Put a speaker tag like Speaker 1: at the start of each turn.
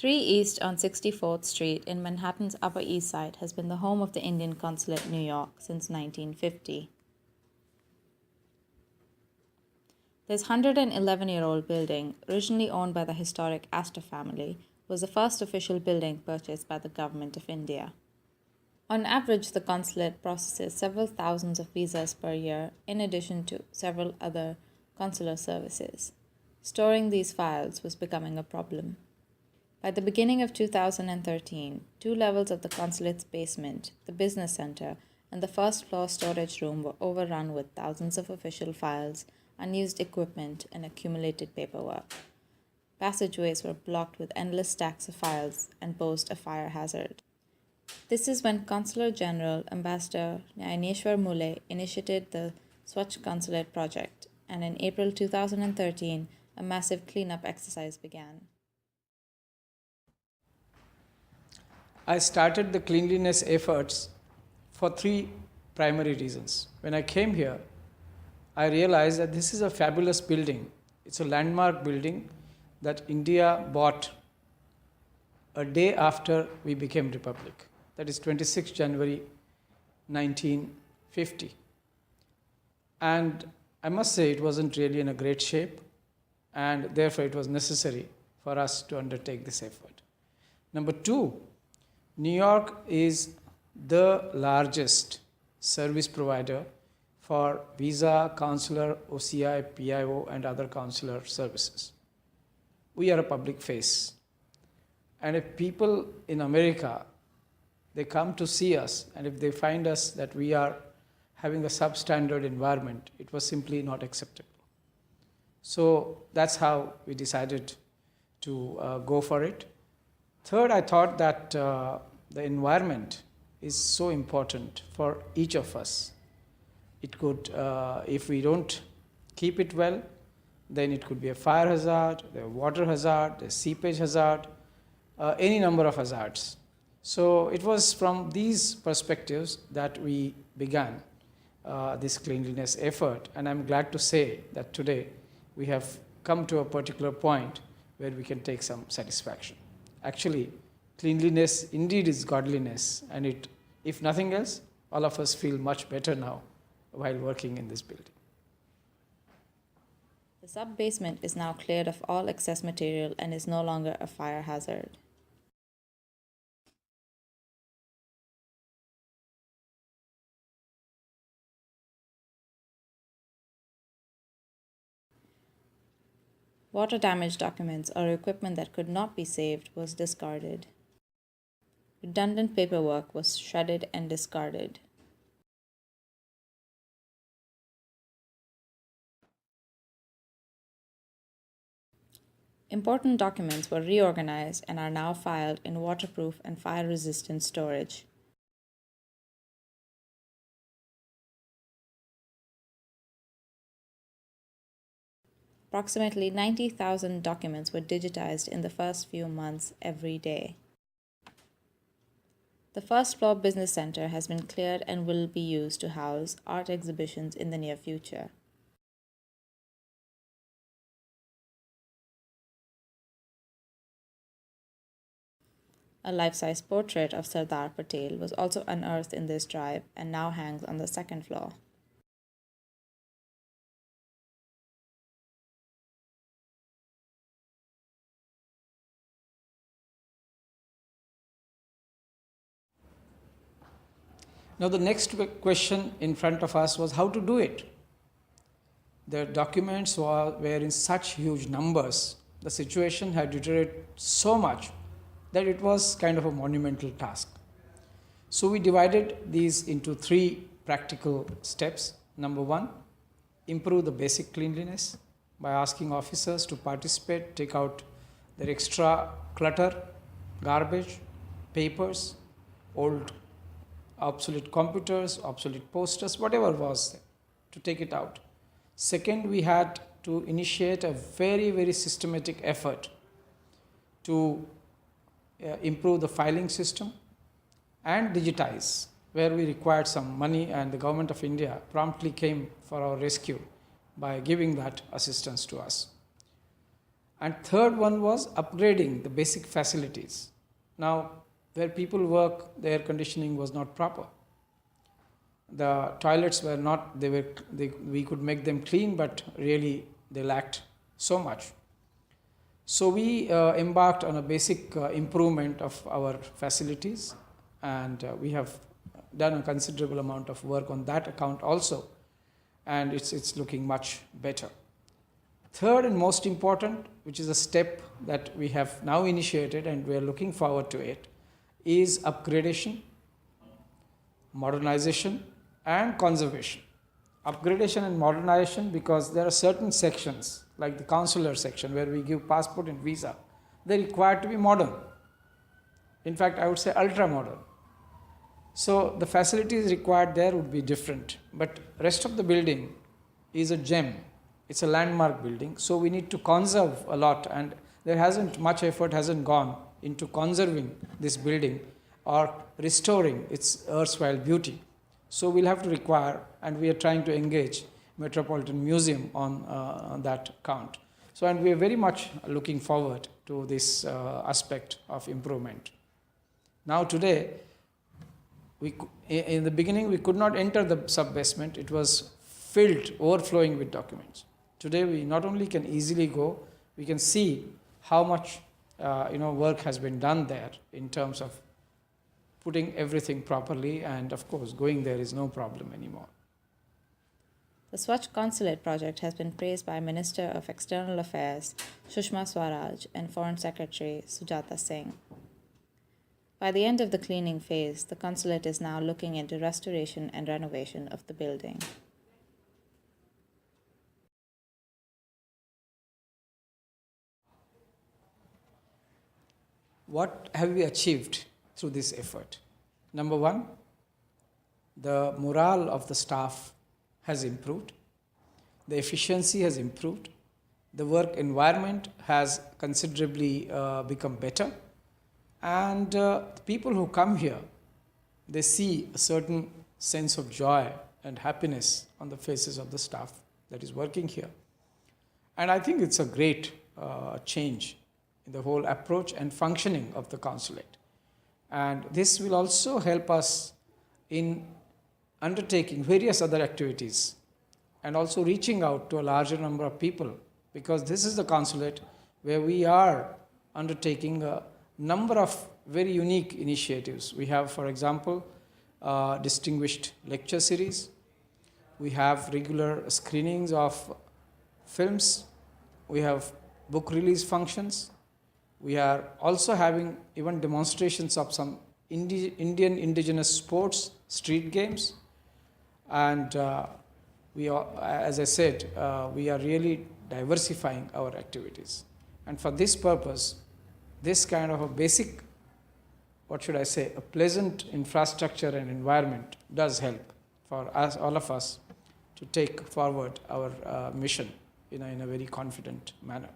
Speaker 1: 3 East on 64th Street in Manhattan's Upper East Side has been the home of the Indian Consulate, New York, since 1950. This 111-year-old building, originally owned by the historic Astor family, was the first official building purchased by the Government of India. On average, the consulate processes several thousands of visas per year, in addition to several other consular services. Storing these files was becoming a problem. By the beginning of 2013, 2 levels of the consulate's basement, the business center, and the first floor storage room were overrun with thousands of official files, unused equipment, and accumulated paperwork. Passageways were blocked with endless stacks of files and posed a fire hazard. This is when Consular General Ambassador Nyaneshwar Mule initiated the Swachha Consulate project, and in April 2013, a massive cleanup exercise began.
Speaker 2: I started the cleanliness efforts for 3 primary reasons. When I came here, I realized that this is a fabulous building. It's a landmark building that India bought a day after we became republic. That is 26 January 1950. And I must say it wasn't really in a great shape, and therefore it was necessary for us to undertake this effort. Number 2, New York is the largest service provider for visa, consular, OCI, PIO, and other consular services. We are a public face. And if people in America, they come to see us, and if they find us that we are having a substandard environment, it was simply not acceptable. So that's how we decided to go for it. Third, I thought that the environment is so important for each of us. It could, if we don't keep it well, then it could be a fire hazard, a water hazard, a seepage hazard, any number of hazards. So it was from these perspectives that we began this cleanliness effort, and I'm glad to say that today we have come to a particular point where we can take some satisfaction. Actually, cleanliness indeed is godliness, and it, if nothing else, all of us feel much better now while working in this building.
Speaker 1: The sub-basement is now cleared of all excess material and is no longer a fire hazard. Water damage documents or equipment that could not be saved was discarded. Redundant paperwork was shredded and discarded. Important documents were reorganized and are now filed in waterproof and fire-resistant storage. Approximately 90,000 documents were digitized in the first few months every day. The first floor business center has been cleared and will be used to house art exhibitions in the near future. A life-size portrait of Sardar Patel was also unearthed in this drive and now hangs on the 2nd floor.
Speaker 2: Now the next question in front of us was how to do it. The documents were in such huge numbers, the situation had deteriorated so much that it was kind of a monumental task. So we divided these into 3 practical steps. Number 1, improve the basic cleanliness by asking officers to participate, take out their extra clutter, garbage, papers, old obsolete computers, obsolete posters, whatever was there, to take it out. Second, we had to initiate a very, very systematic effort to improve the filing system and digitize, where we required some money, and the Government of India promptly came for our rescue by giving that assistance to us. And third one was upgrading the basic facilities. Now, where people work, the air conditioning was not proper. The toilets were not, we could make them clean, but really they lacked so much. So we embarked on a basic improvement of our facilities, and we have done a considerable amount of work on that account also, and it's looking much better. Third and most important, which is a step that we have now initiated and we are looking forward to it, is upgradation, modernization and conservation. Upgradation and modernization, because there are certain sections like the consular section where we give passport and visa, they require to be modern. In fact, I would say ultra modern. So the facilities required there would be different, but rest of the building is a gem. It's a landmark building, so we need to conserve a lot, and there hasn't much effort hasn't gone into conserving this building or restoring its erstwhile beauty. So we'll have to require, and we are trying to engage Metropolitan Museum on that count. So, and we are very much looking forward to this aspect of improvement. Now today, in the beginning we could not enter the sub-basement. It was filled, overflowing with documents. Today we not only can easily go, we can see how much work has been done there in terms of putting everything properly, and of course going there is no problem anymore.
Speaker 1: The Swachha Consulate project has been praised by Minister of External Affairs Sushma Swaraj and Foreign Secretary Sujata Singh. By the end of the cleaning phase, the consulate is now looking into restoration and renovation of the building.
Speaker 2: What have we achieved through this effort? Number one, the morale of the staff has improved, the efficiency has improved, the work environment has considerably become better, and the people who come here, they see a certain sense of joy and happiness on the faces of the staff that is working here. And I think it's a great change in the whole approach and functioning of the consulate. And this will also help us in undertaking various other activities and also reaching out to a larger number of people, because this is the consulate where we are undertaking a number of very unique initiatives. We have, for example, distinguished lecture series. We have regular screenings of films. We have book release functions. We are also having even demonstrations of some Indian indigenous sports, street games. And we are, as I said, we are really diversifying our activities. And for this purpose, this kind of a basic, a pleasant infrastructure and environment does help for us, all of us, to take forward our mission in a very confident manner.